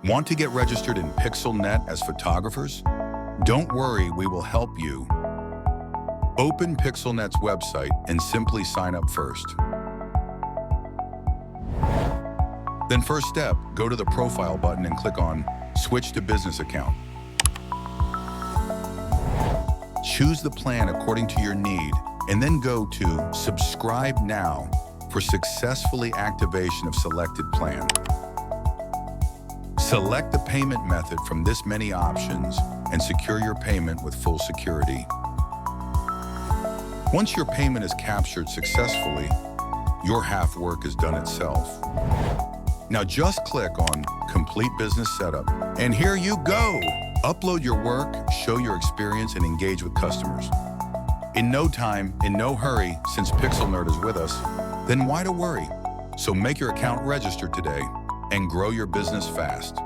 Want to get registered in PixelNet as photographers? Don't worry, we will help you. Open PixelNet's website and simply sign up first. Then first step, go to the profile button and click on Switch to Business Account. Choose the plan according to your need, and then go to Subscribe Now for successfully activation of selected plan. Select the payment method from this many options and secure your payment with full security. Once your payment is captured successfully, your half work is done itself. Now just click on Complete Business Setup, and here you go! Upload your work, show your experience, and engage with customers. In no time, in no hurry, since PixelNet is with us, then why to worry? So make your account registered today and grow your business fast.